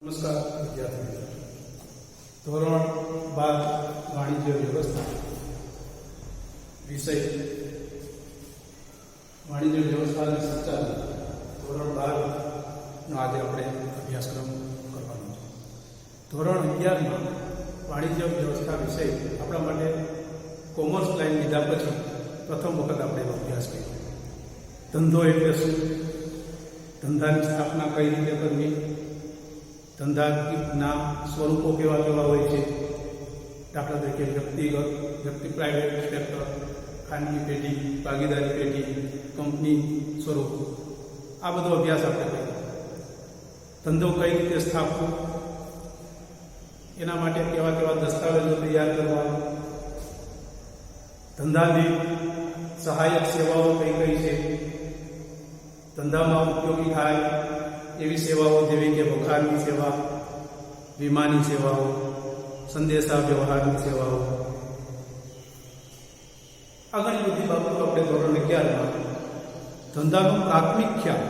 નમસ્કાર વિદ્યાર્થી મિત્રો. ધોરણ 12 વાણિજ્ય વ્યવસ્થા વિષય વાણિજ્ય વ્યવસ્થાના સંચાલન ધોરણ 12 નો આજે આપણે અભ્યાસક્રમ કરવાનો છે. ધોરણ 11 માં વાણિજ્ય વ્યવસ્થા વિષય આપણા માટે કોમર્સ લાઈન લીધા પછી પ્રથમ વખત આપણે અભ્યાસ કર્યો. ધંધો એટલે શું, ધંધાની સ્થાપના કઈ રીતે કરવી, ધંધાના સ્વરૂપો કેવા કેવા હોય છે, દાખલા તરીકે વ્યક્તિ પ્રાઇવેટ સેક્ટર, ખાનગી પેઢી, ભાગીદારી પેઢી, કંપની સ્વરૂપ, આ બધો અભ્યાસ આપણે કર્યો. ધંધો કઈ રીતે સ્થાપવો, એના માટે કેવા કેવા દસ્તાવેજો તૈયાર કરવા, ધંધાની સહાયક સેવાઓ કઈ કઈ છે, ધંધામાં ઉપયોગી થાય એવી સેવાઓ જેવી કે વખાણની સેવા, વીમાની સેવાઓ, સંદેશા વ્યવહારની સેવાઓ, આ ઘણી બધી બાબતો આપણે ધોરણ 11માં ધંધાનો પ્રાથમિક ખ્યાલ,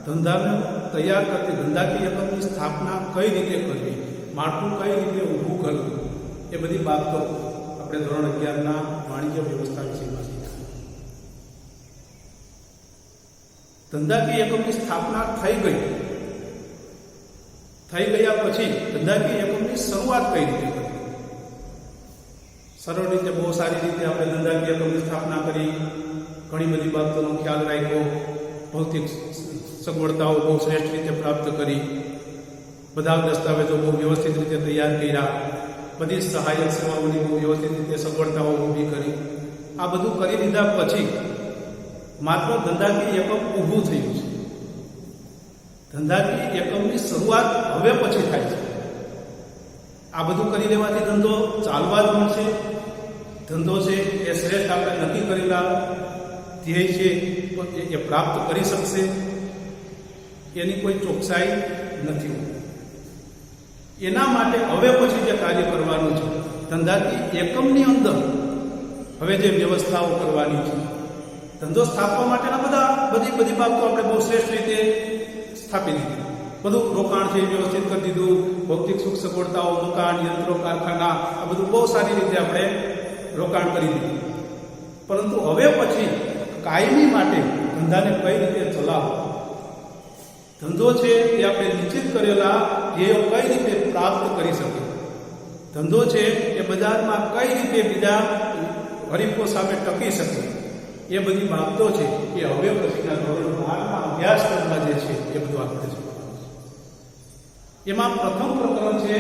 ધંધાને તૈયાર કરતી ધંધાકીય એકમની સ્થાપના કઈ રીતે કરવી, માળખું કઈ રીતે ઊભું કરવું, એ બધી બાબતો આપણે ધોરણ 11ના વાણિજ્ય વ્યવસ્થા વિષયમાં શીખ્યા. ધંધાકીય એકમની સ્થાપના થઈ ગયા પછી ધંધાકીય એકમની શરૂઆત કઈ રીતે કરવી. સરળ રીતે, બહુ સારી રીતે આપણે ધંધાકીય એકમની સ્થાપના કરી, ઘણી બધી બાબતોનો ખ્યાલ રાખ્યો, ભૌતિક સગવડતાઓ બહુ શ્રેષ્ઠ રીતે પ્રાપ્ત કરી, બધા દસ્તાવેજો બહુ વ્યવસ્થિત રીતે તૈયાર કર્યા, બધી સહાયક સેવાઓની બહુ વ્યવસ્થિત રીતે સગવડતાઓ ઊભી કરી. આ બધું કરી દીધા પછી માત્ર ધંધાકીય એકમ ઊભું થયું છે. ધંધાકીય એકમની શરૂઆત હવે પછી થાય છે. આ બધું કરી દેવાથી ધંધો ચાલવા જ મળશે. ધંધો છે એ શ્રેષ્ઠ આપણે નક્કી કરેલા ધ્યેય છે એ પ્રાપ્ત કરી શકશે, એની કોઈ ચોકસાઈ નથી. એના માટે હવે પછી જે કાર્ય કરવાનું છે, ધંધાકીય એકમની અંદર હવે જે વ્યવસ્થાઓ કરવાની છે, ધંધો સ્થાપવા માટેના બધી બાબતો આપણે બહુ શ્રેષ્ઠ રીતે સ્થાપી દીધી. બધું રોકાણ છે વ્યવસ્થિત કરી દીધું, ભૌતિક સુખ સગવડતાઓ, મકાન, યંત્રો, કારખાના, આ બધું બહુ સારી રીતે આપણે રોકાણ કરી દીધું. પરંતુ હવે પછી કાયમી માટે ધંધાને કઈ રીતે ચલાવવો, ધંધો છે એ આપણે નિશ્ચિત કરેલા ધ્યેયો કઈ રીતે પ્રાપ્ત કરી શકીએ, ધંધો છે એ બજારમાં કઈ રીતે બીજા હરીફો સામે ટકી શકે, એ બધી બાબતો છે એ હવે પછીના ધોરણ 12ના અભ્યાસક્રમમાં જે છે એ બધું આપણે શીખવાનું છે. એમાં પ્રથમ પ્રકરણ છે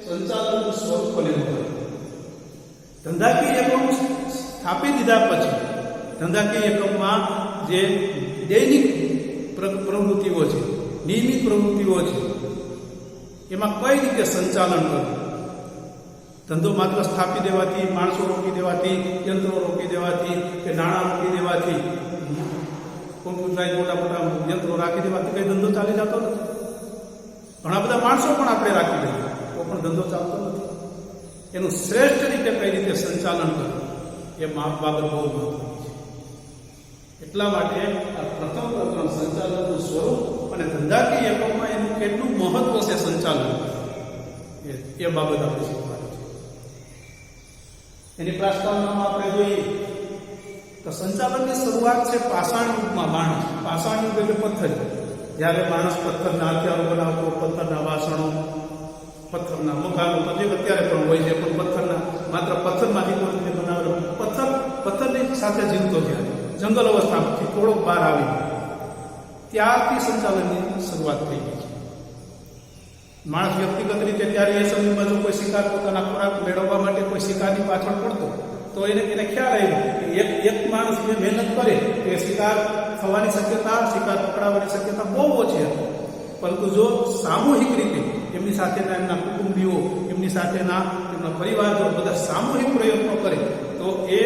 સંચાલનનું સ્વરૂપ અને મુદ્દો. ધંધાકીય એકમ સ્થાપી દીધા પછી ધંધાકીય એકમમાં જે દૈનિક પ્રવૃત્તિઓ છે, નિયમિત પ્રવૃત્તિઓ છે, એમાં કઈ રીતે સંચાલન કરવું. ધંધો માત્ર સ્થાપી દેવાથી, માણસો રોકી દેવાથી, યંત્રો રોકી દેવાથી કે નાણાં રોકી દેવાથી, કોમ્પ્યુટરાઇઝ મોટા મોટા યંત્રો રાખી દેવાથી કઈ ધંધો ચાલી જતો નથી. ઘણા બધા માણસો પણ આપણે રાખી દઈએ તો પણ ધંધો ચાલતો નથી. એનું શ્રેષ્ઠ રીતે કઈ રીતે સંચાલન કરવું એ બાબત બહુ મહત્વની છે. એટલા માટે આ પ્રથમ પ્રકરણ સંચાલનનું સ્વરૂપ અને ધંધાકીય એકમમાં એનું કેટલું મહત્વ છે સંચાલન, એ બાબત આપણે શીખવાની છે. એની પ્રસ્તાવનામાં આપણે જોઈએ તો સંચાલનની શરૂઆત છે પાષાણ યુગમાં. પાષાણ યુગ એટલે પથ્થર. જ્યારે માણસ પથ્થરના હથિયારો બનાવતો, પથ્થરના વાસણો, પથ્થરના મકાનો, તો જે અત્યારે પણ હોય છે, પણ માત્ર પથ્થરમાંથી કોઈ બનાવેલો પથ્થરની સાથે જીવતો થયા, જંગલ અવસ્થામાંથી થોડોક બહાર આવી, ત્યારથી સંચાલનની શરૂઆત થઈ ગઈ છે. માણસ વ્યક્તિગત રીતે ત્યારે એ સમયમાં જો કોઈ શિકાર પોતાના ખોરાક મેળવવા માટે કોઈ શિકારની પાછળ પડતો તો એને ખ્યાલ આવ્યો કે એક માણસ જે મહેનત કરે એ શિકાર થવાની શક્યતા, શિકાર પકડાવાની શક્યતા બહુ ઓછી હતી. પરંતુ જો સામૂહિક રીતે એમની સાથેના એમના કુટુંબીઓ, એમની સાથેના એમના પરિવારો બધા સામૂહિક પ્રયત્નો કરે તો એ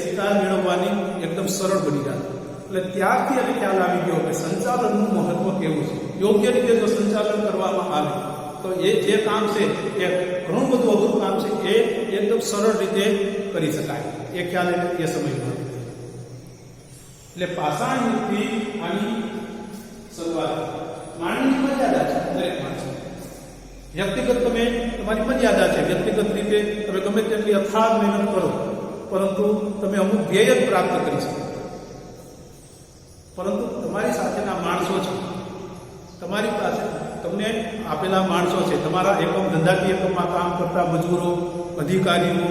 શિકાર મેળવવાની એકદમ સરળ બની જાય. એટલે ત્યારથી એને ખ્યાલ આવી ગયો કે સંચાલનનું મહત્વ કેવું છે. યોગ્ય રીતે જો સંચાલન કરવામાં આવે તો એ જે કામ છે એ ઘણું બધું અઘરું કામ છે, એ એકદમ સરળ રીતે કરી શકાય. એ ખ્યાલ એ સમયમાં એટલે પાષાણ યુગથી આની શરૂઆત. માનવીની મર્યાદા છે દરેક માણસ. વ્યક્તિગત તમે તમારી મર્યાદા છે, વ્યક્તિગત રીતે તમે ગમે તેટલી અથાગ મહેનત કરો, પરંતુ તમે અમુક ધ્યેય જ પ્રાપ્ત કરી શકો. પરંતુ તમારી સાથેના માણસો છે, તમારી પાસે તમને આપેલા માણસો છે, તમારા એકમ ધંધાકીય એકમમાં કામ કરતા મજૂરો, અધિકારીઓ,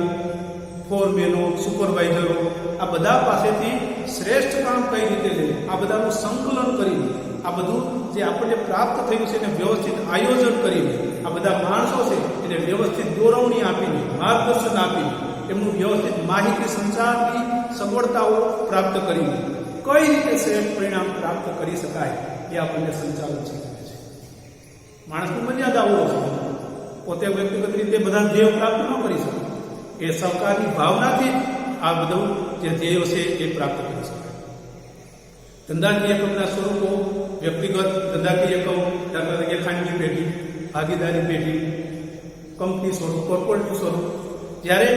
ફોરમેનો, સુપરવાઇઝરો, આ બધા પાસેથી શ્રેષ્ઠ કામ કઈ રીતે લેવું, આ બધાનું સંકલન કરીને, આ બધું જે આપણને પ્રાપ્ત થયું છે એને વ્યવસ્થિત આયોજન કરીને, આ બધા માણસો છે એને વ્યવસ્થિત દોરવણી આપીને, માર્ગદર્શન આપીને, એમનું વ્યવસ્થિત માહિતી સંચારની સગવડતાઓ પ્રાપ્ત કરીને કઈ રીતે શ્રેષ્ઠ પરિણામ પ્રાપ્ત કરી શકાય એ આપણને સંચાલન શીખવે છે. માણસની મર્યાદાઓ છે, પોતે વ્યક્તિગત રીતે બધા ધ્યેયો પ્રાપ્ત ન કરી શકે, એ સહકારની ભાવનાથી આ બધું જે ધ્યેયો છે એ પ્રાપ્ત કરી શકાય. ધંધાકીય એકમના સ્વરૂપો, વ્યક્તિગત ધંધાકીય એકમ, દાખલા તરીકે ખાનગી પેઢી, ભાગીદારી પેઢી, કંપની સ્વરૂપ, કોર્પોરેટ સ્વરૂપ. જ્યારે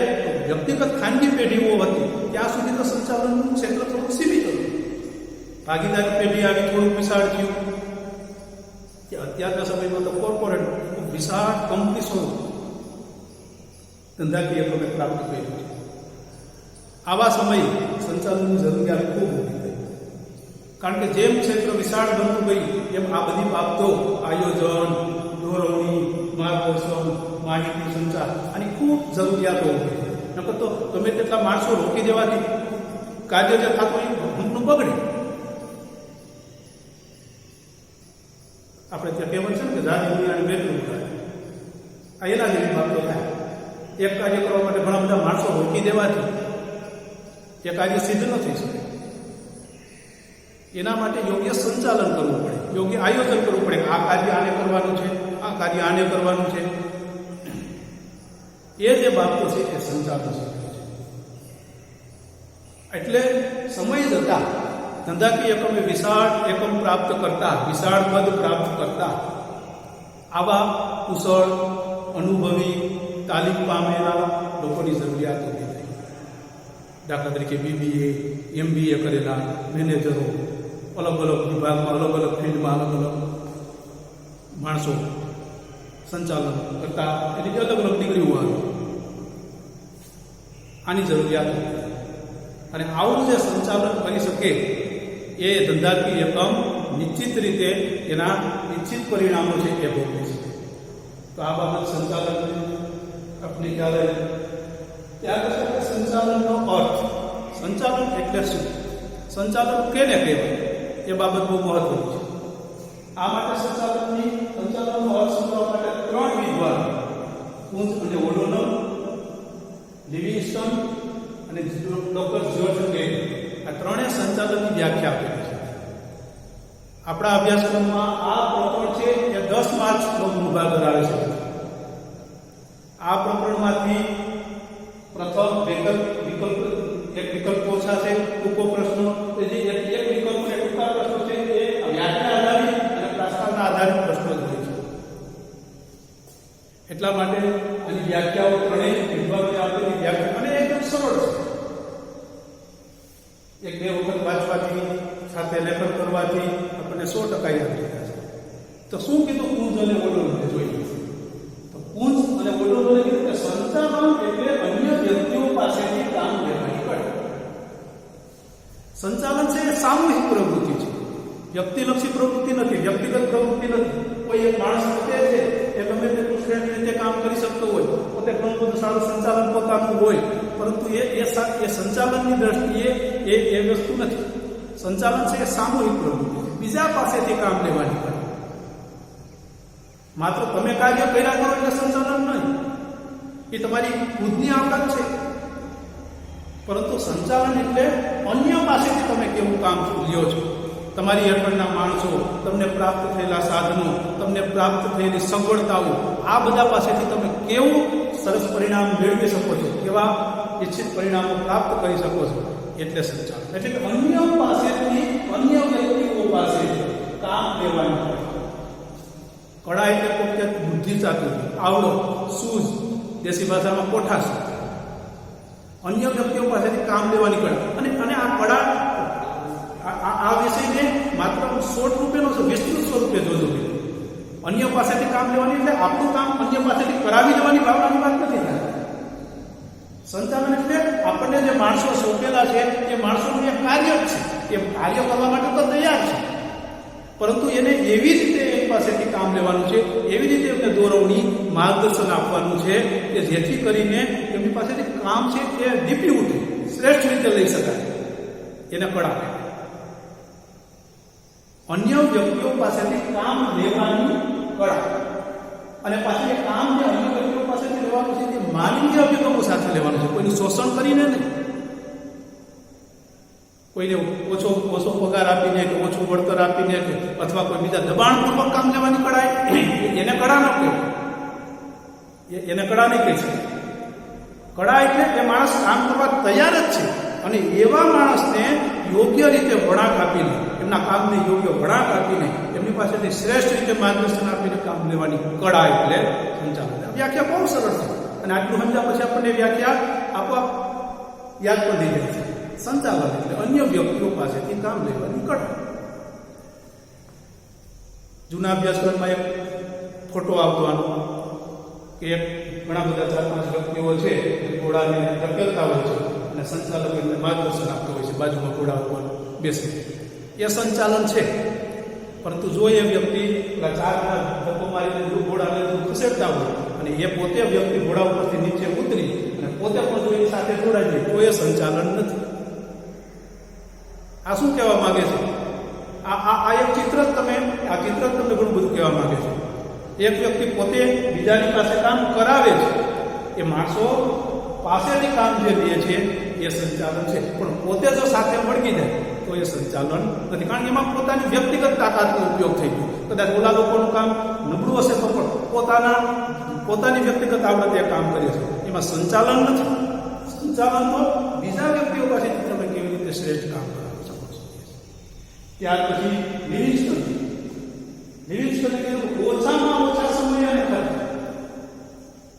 વ્યક્તિગત ખાનગી પેઢીઓ હતી ત્યાં સુધી તો સંચાલનનું ક્ષેત્ર થોડું સીમિત હતું. ભાગીદારી પેઢી આવી થોડુંક વિશાળ થયું કે અત્યારના સમયમાં તો કોર્પોરેટ વિશાળ કંપની સ્વરૂપ ધંધાકીય એકમે પ્રાપ્ત કર્યું છે. આવા સમયે સંચાલનની જરૂરિયાત ખૂબ ઊભી થઈ, કારણ કે જેમ ક્ષેત્ર વિશાળ બનતું ગયું એમ આ બધી બાબતો, આયોજન, દોરવણી, માર્ગદર્શન, માહિતી સંચાર આની ખૂબ જરૂરિયાતો ઊભી થઈ. નકર તો ગમે તેટલા માણસો રોકી દેવાથી કાર્ય જે થતું એ ઘણું બગડે. આપણે ત્યાં કહેવત છે ને કે જાતિ દુનિયાને બેઠું થાય, આ એના જેવી બાબતો થાય. એક કાર્ય કરવા માટે ઘણા બધા માણસો રોકી દેવાથી એ કાર્ય સિદ્ધ ન થઈ શકે. એના માટે યોગ્ય સંચાલન કરવું પડે, યોગ્ય આયોજન કરવું પડે. આ કાર્ય આને કરવાનું છે, આ કાર્ય આને કરવાનું છે. એ જે બાબતો છે એ સંચાલન શીખવે છે. એટલે સમય જતા ધંધાકીય એકમે વિશાળ એકમ પ્રાપ્ત કરતા, વિશાળ પદ પ્રાપ્ત કરતા આવા કુશળ, અનુભવી, તાલીમ પામેલા લોકોની જરૂરિયાત ઊભી થઈ. દાખલા તરીકે BBA, MBA કરેલા મેનેજરો, અલગ અલગ વિભાગમાં, અલગ અલગ ફિલ્ડમાં અલગ અલગ માણસો સંચાલન કરતા, એટલે અલગ અલગ ડિગ્રીઓ આવી. આની જરૂરિયાત. અને આવું જે સંચાલન કરી શકે એ ધંધાકીય એકમ નિશ્ચિત રીતે એના નિશ્ચિત પરિણામો છે એ ભોગવે છે. તો આ બાબત સંચાલન આપણે ખ્યાલ આવે. ત્યાર પછી સંચાલનનો અર્થ, સંચાલન એટલે શું, સંચાલન કેને કહેવાય એ બાબત બહુ મહત્વની છે. આ માટે સંચાલનનો અર્થ સમજવા માટે 3 વિદ્વાન, કુંજ અને ઓડોનર, લિવિંગસ્ટન અને ડોક્ટર જ્યોર્જ કેન, આ ત્રણેય સંચાલનની વ્યાખ્યા આપેલી છે. આપણા અભ્યાસક્રમમાં આ પ્રકરણ છે એ 10 માર્ક્સનો વિભાગ ધરાવે છે. આ પ્રકરણમાંથી પ્રથમ વિકલ્પ ઓછા છે, ટૂંકો પ્રશ્નો, જે એક વિકલ્પ અને ટૂંકા પ્રશ્નો છે એ વ્યાખ્યા આધારિત અને પ્રસ્તાવના આધારિત પ્રશ્નો જ હોય છે. એટલા માટે આની વ્યાખ્યાઓ ત્રણેય વિભાગને આપેલી વ્યાખ્યા અને એકદમ સરળ છે. 1-2 વખત વાંચવાથી, સાથે લેખન કરવાથી આપણને 100% યાદ રહે છે. તો શું કીધું કુંજ અને ઓડોનરે જોઈએ? તો કુંજ અને ઓડોનરે કીધું કે સંચાલન એટલે અન્ય વ્યક્તિઓ પાસેથી કામ લેવાની કળા. સંચાલન છે એ સામૂહિક પ્રવૃત્તિ છે, વ્યક્તિલક્ષી પ્રવૃત્તિ નથી, વ્યક્તિગત પ્રવૃત્તિ નથી. કોઈ એક માણસ પોતે છે એ ગમે તેટલું શ્રેષ્ઠ રીતે કામ કરી શકતો હોય, પોતે ઘણું બધું સારું સંચાલન પોતાનું હોય, પરંતુ એ સંચાલનની દ્રષ્ટિએ એ વસ્તુ નથી. સંચાલન છે એ સામૂહિક પ્રવૃત્તિ છે, બીજા પાસેથી કામ લેવાની કળા. માત્ર તમે કાર્ય કર્યા કરો એટલે સંચાલન નહીં, એ તમારી ખુદની આવડત છે. પરંતુ સંચાલન એટલે અન્ય પાસેથી તમે કેવું કામ લ્યો છો. તમારી હેઠળના માણસો, તમને પ્રાપ્ત થયેલા સાધનો, તમને પ્રાપ્ત થયેલી સગવડતાઓ, આ બધા પાસેથી તમે કેવું સરસ પરિણામ મેળવી શકો છો, કેવા ઇચ્છિત પરિણામો પ્રાપ્ત કરી શકો છો, એટલે સંચાલન. એટલે કે અન્ય પાસેથી, અન્ય વ્યક્તિઓ પાસે કામ લેવાની કળા. એટલે પોતે બુદ્ધિ ચાતુરી, આવડો, સૂઝ, દેશી ભાષામાં કોઠાસ, અન્ય વ્યક્તિઓ પાસેથી કામ લેવાની કળા. અને આ કળા, આ વિષયને માત્ર શોર્ટ રૂપે નો વિસ્તૃત સ્વરૂપે જોજો. અન્ય પાસેથી કામ લેવાની એટલે આપણું કામ અન્ય પાસેથી કરાવી લેવાની ભાવનાની વાત નથી થાય. સંચાલન એટલે આપણને જે માણસો સોંપેલા છે એ માણસોનું એક કાર્ય જ છે, એ કાર્ય કરવા માટે તો તૈયાર છે, પરંતુ એને એવી રીતે એની પાસેથી કામ લેવાનું છે, એવી રીતે એમને દોરવણી માર્ગદર્શન આપવાનું છે કે જેથી કરીને એમની પાસેથી કામ છે એ દીપી ઉઠે, શ્રેષ્ઠ રીતે લઈ શકાય. એને કળા. અન્ય વ્યક્તિઓ પાસેથી કામ લેવાની કળા, અને પાછું એ કામ જે અન્ય વ્યક્તિઓ પાસેથી લેવાનું છે તે માનવીય અભિગમો સાથે લેવાનું છે, કોઈનું શોષણ કરીને નહીં, કોઈને ઓછો પગાર આપીને કે ઓછું વળતર આપીને કે અથવા કોઈ બીજા દબાણપૂર્વક કામ લેવાની કળા એને કળા ન કહેવાય. એને કળા નહીં કહે છે. કળા એટલે એ માણસ કામ કરવા તૈયાર જ છે અને એવા માણસને યોગ્ય રીતે વળાંક આપીને, એમના કામને યોગ્ય વળાંક આપીને એમની પાસેથી શ્રેષ્ઠ રીતે માર્ગદર્શન આપીને કામ લેવાની કળા એટલે સંચાલન. વ્યાખ્યા બહુ સરળ છે અને આટલું સમજ્યા પછી આપણને વ્યાખ્યા આપોઆપ યાદ પણ થઈ જાય છે. સંચાલન એટલે અન્ય વ્યક્તિઓ પાસેથી કામ લેવાની કળા. જૂના અભ્યાસક્રમમાં એક ફોટો આવતો આનો કે ઘણા બધા 4-5 વ્યક્તિઓ છે ઘોડાને ધકેલતા હોય છે અને સંચાલક એમને માર્ગદર્શન આપતો હોય છે બાજુમાં ઘોડા ઉપર બેસી. એ સંચાલન છે, પરંતુ જો એ વ્યક્તિ 4 ધક્કો મારીને ઘોડાને ખસેડતા હોય અને એ પોતે વ્યક્તિ ઘોડા ઉપરથી નીચે ઉતરી અને પોતે પણ જો એની સાથે જોડાઈ જાય તો એ સંચાલન નથી. આ શું કહેવા માંગે છે? આ એક ચિત્ર જ તમને ઘણું બધું કહેવા માંગે છે. એક વ્યક્તિ પોતે બીજાની પાસે કામ કરાવે છે, એ માણસો પાસેથી કામ જે લે છે એ સંચાલન છે, પણ પોતે જો સાથે વળગી જાય તો એ સંચાલન નથી, કારણ કે એમાં પોતાની વ્યક્તિગત તાકાતનો ઉપયોગ થઈ ગયો. કદાચ ઓલા લોકોનું કામ નબળું હશે તો પણ પોતાની વ્યક્તિગત આવડત એ કામ કરે છે, એમાં સંચાલન નથી. સંચાલન તો બીજા વ્યક્તિઓ પાસેથી તમે કેવી રીતે શ્રેષ્ઠ કામ કરાવી શકો છો. ત્યાર પછી લિવિંગસ્ટને ઓછામાં ઓછા સમય અને ખર્ચ.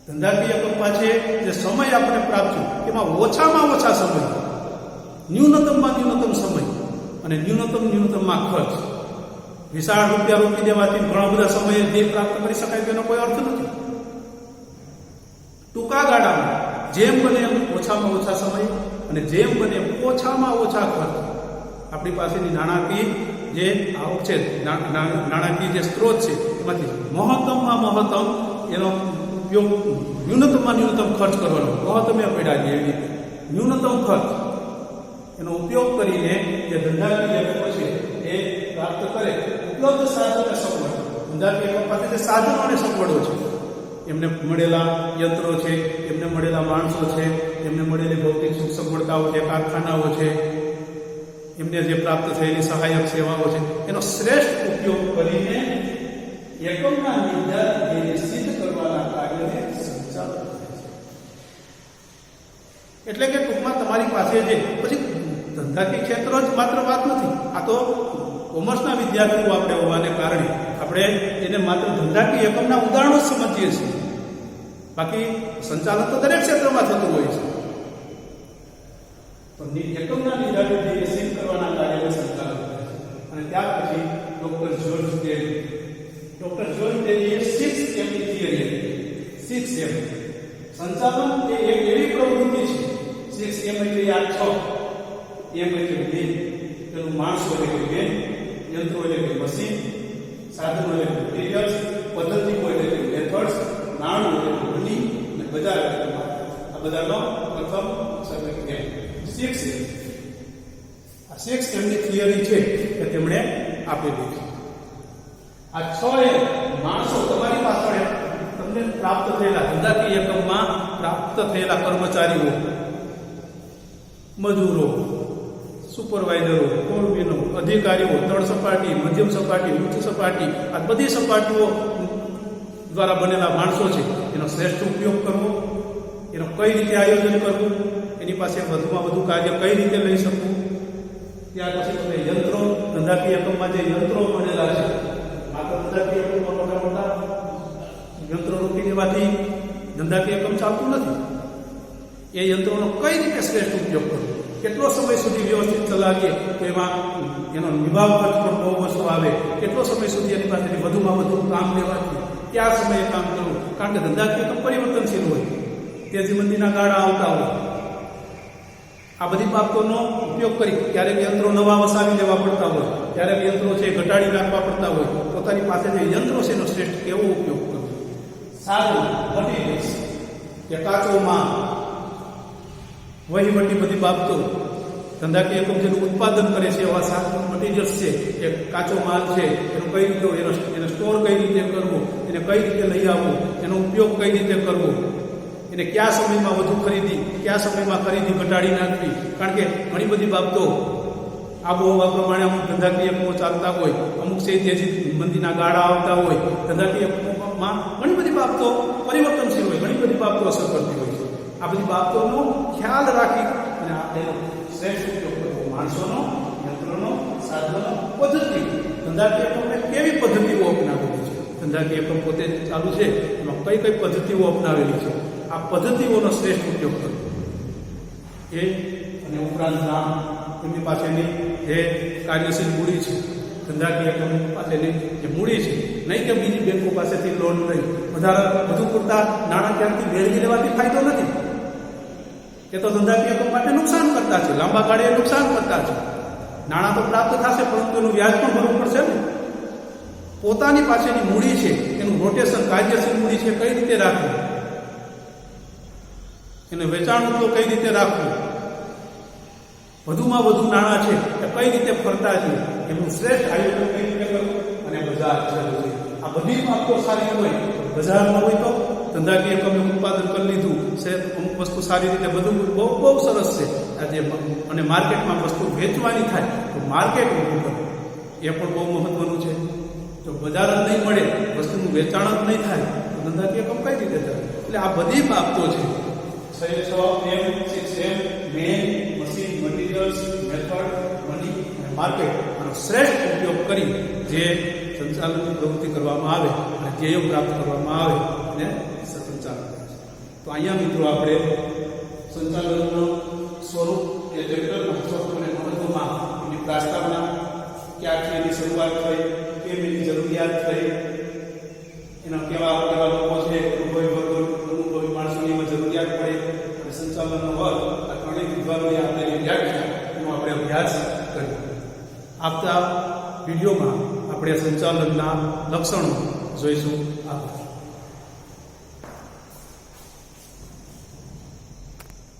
ધંધાકીય કંપા છે જે સમય આપણે પ્રાપ્ત છે એમાં ઓછામાં ઓછા સમય, ન્યૂનતમમાં ન્યૂનતમ સમય અને ન્યૂનતમમાં ખર્ચ. વિશાળ રૂપિયા રોકી દેવાથી ઘણા બધા સમયે જે પ્રાપ્ત કરી શકાય તેનો કોઈ અર્થ નથી. ટૂંકા ગાળામાં જેમ બને એમ ઓછામાં ઓછા સમય અને જેમ બને એમ ઓછામાં ઓછા ખર્ચ. આપણી પાસેની નાણાકીય જે આવક છે, નાણાકીય જે સ્ત્રોત છે એમાંથી મહત્તમમાં મહત્તમ એનો ઉપયોગ, ન્યૂનતમમાં ન્યૂનતમ ખર્ચ કરવાનો. મહત્તમે પડ્યા છે એવી રીતે ન્યૂનતમ ખર્ચ એનો ઉપયોગ કરીને જે ધંધાકીય એકમો છે એ પ્રાપ્ત કરે. ઉપલબ્ધ સાધનોને સગવડ, ધંધાકીય એકમ પાસે જે સાધનો અને સગવડો છે, એમને મળેલા યંત્રો છે, એમને મળેલા માણસો છે, એમને મળેલી ભૌતિક સુખ સગવડતાઓ છે, કારખાનાઓ છે, એમને જે પ્રાપ્ત થયેલી સહાયક સેવાઓ છે, એનો શ્રેષ્ઠ ઉપયોગ કરીને એકમના નિર્ધારિત સિદ્ધ કરવાના કાર્યને સંચાલન કરે છે. એટલે કે ટૂંકમાં તમારી પાસે જે પછી ધંધાકીય ક્ષેત્ર જ માત્ર વાત નથી. આ તો કોમર્સના વિદ્યાર્થીઓ આપણે હોવાને કારણે આપણે એને માત્ર ધંધાકીય એકમના ઉદાહરણો જ સમજીએ છીએ, બાકી સંચાલન તો દરેક ક્ષેત્રમાં થતું હોય છે. એકમના નિર્ધારિત સિદ્ધ કરવાના કાર્યને સંચાલન કરે છે. અને ત્યાર પછી ડોક્ટર જ્યોર્જ ટેરીએ 6M ની થિયરી હતી. 6M સંચાલન એ એક એવી પ્રવૃત્તિ છે. 6M એટલે આ 6 M એટલે બે, તેનું માણસો એટલે બે, યંત્રો એટલે મશીન, સાધનો એટલે મટીરિયલ્સ, પદ્ધતિઓ એટલે મેથડ્સ, નાણું એટલે મની અને બજાર એટલે આ બધાનો પ્રથમ સર્વે M. 6M. આ 6M ની થિયરી છે કે તેમણે આપેલી છે. આ 6M માણસો તમારી પાછળ તમને પ્રાપ્ત થયેલા ધંધાકીય એકમમાં પ્રાપ્ત થયેલા કર્મચારીઓ, મજૂરો, સુપરવાઇઝરો, કોર્મીનો, અધિકારીઓ, તળ સપાટી, મધ્યમ સપાટી, ઉચ્ચ સપાટી, આ બધી સપાટીઓ દ્વારા બનેલા માણસો છે, એનો શ્રેષ્ઠ ઉપયોગ કરવો, એનો કઈ રીતે આયોજન કરવું, એની પાસે વધુમાં વધુ કાર્ય કઈ રીતે લઈ શકવું. ત્યાર પછી તમે યંત્રો, ધંધાકીય એકમમાં જે યંત્રો બનેલા છે, માત્ર ધંધાકીય એકમમાં મોટા મોટા યંત્રો રોકી દેવાથી ધંધાકીય એકમ ચાલતું નથી. એ યંત્રોનો કઈ રીતે શ્રેષ્ઠ ઉપયોગ કરવો, કેટલો સમય સુધી વ્યવસ્થિત ચલાવીએ તો એમાં એનો નિભાવ ખર્ચ પણ બહુ ઓછો આવે, કેટલો સમય સુધી એની પાસેથી વધુમાં વધુ કામ લેવાથી કયા સમયે કામ કરવું, કારણ કે ધંધાકીય એકમ પરિવર્તનશીલ હોય, તેજી મંદીના ગાળા આવતા હોય. આ બધી બાબતોનો ઉપયોગ કરી ક્યારેક યંત્રો નવા વસાવી લેવા પડતા હોય, ક્યારેક યંત્રો છે ઘટાડી નાખવા પડતા હોય, પોતાની પાસે જે યંત્રો છે એનો શ્રેષ્ઠ કેવો ઉપયોગ કરવો. સારું મટીરિયલ્સ કે કાચો માલ, વહીવટી બધી બાબતો, ધંધાકીય એકમ જેનું ઉત્પાદન કરે છે એવા સાધન મટીરિયલ્સ છે, એ કાચો માલ છે એનો કઈ રીતે એને સ્ટોર કઈ રીતે કરવો, એને કઈ રીતે લઈ આવવું, એનો ઉપયોગ કઈ રીતે કરવો, એને કયા સમયમાં વધુ ખરીદી, કયા સમયમાં ખરીદી ઘટાડી નાખવી. કારણ કે ઘણી બધી બાબતો આબોહવા પ્રમાણે અમુક ધંધાકીય એકમો ચાલતા હોય, અમુક છે તેજી મંદીના ગાળા આવતા હોય, ધંધાકીય એકમોમાં ઘણી બધી બાબતો પરિવર્તનશીલ હોય, ઘણી બધી બાબતો અસર કરતી હોય છે. આ બધી બાબતોનો ખ્યાલ રાખી અને આપણે શ્રેષ્ઠ ઉપયોગ કરવો, માણસોનો, યંત્રોનો, સાધનો, પદ્ધતિ. ધંધાકીય એકમને કેવી પદ્ધતિઓ અપનાવેલી છે, ધંધાકીય એકમ પોતે ચાલુ છે એમાં કઈ કઈ પદ્ધતિઓ અપનાવેલી છે, આ પદ્ધતિઓનો શ્રેષ્ઠ ઉપયોગ કરવો. એ અને ઉપરાંતના એમની પાસેની જે કાર્યશીલ મૂડી છે, ધંધાકીય એકમ પાસેની જે મૂડી છે, નહીં કે બીજી બેંકો પાસેથી લોન લઈ વધુ પૂરતા નાણાં ક્યાંથી મેળવી લેવાથી ફાયદો નથી. એ તો ધંધાકીય એકમ માટે નુકસાન કરતા છે, લાંબા ગાળે નુકસાન કરતા છે. નાણાં તો પ્રાપ્ત થશે પરંતુ એનું વ્યાજ પણ ભરવું પડશે ને. પોતાની પાસેની મૂડી છે એનું રોટેશન, કાર્યશીલ મૂડી છે કઈ રીતે રાખવું, એને વેચાણ તો કઈ રીતે રાખવું, વધુમાં વધુ નાણાં છે એ કઈ રીતે ફરતા છે એનું શ્રેષ્ઠ આયોજન કઈ રીતે કરવું, અને બજાર જરૂર છે. આ બધી બાબતો સારી હોય, બજારમાં હોય તો ધંધાકીય એકમે ઉત્પાદન કરી લીધું છે, અમુક વસ્તુ સારી રીતે બધું બહુ બહુ સરસ છે આજે, અને માર્કેટમાં વસ્તુ વેચવાની થાય તો માર્કેટ ઊભું કરવું એ પણ બહુ મહત્વનું છે. જો બજાર જ નહીં મળે, વસ્તુનું વેચાણ જ નહીં થાય તો ધંધાકીય એકમ કઈ રીતે થાય. એટલે આ બધી બાબતો છે. 6M, 6M, man, machine, materials, method, money અને માર્કેટ, આનો શ્રેષ્ઠ ઉપયોગ કરી જે સંચાલનની પ્રવૃત્તિ કરવામાં આવે અને ધ્યેયો પ્રાપ્ત કરવામાં આવે અને સંચાલન કરે છે. તો અહીંયા મિત્રો આપણે સંચાલનનું સ્વરૂપ કે જટિલ અને મહત્વમાં એની પ્રસ્તાવના, ક્યાંથી એની શરૂઆત થઈ, કેમ એની જરૂરિયાત થઈ, એના કેવા કેવા લોકો છે, અનુભવી માણસોની એમાં જરૂરિયાત પડે, અને સંચાલનનો વર્ગ, આ ત્રણેય વિભાગોની આપણે વ્યાખ્યા એનો આપણે અભ્યાસ કર્યો. આવતા વિડીયોમાં આપણે સંચાલનના લક્ષણો જોઈશું. આભાર.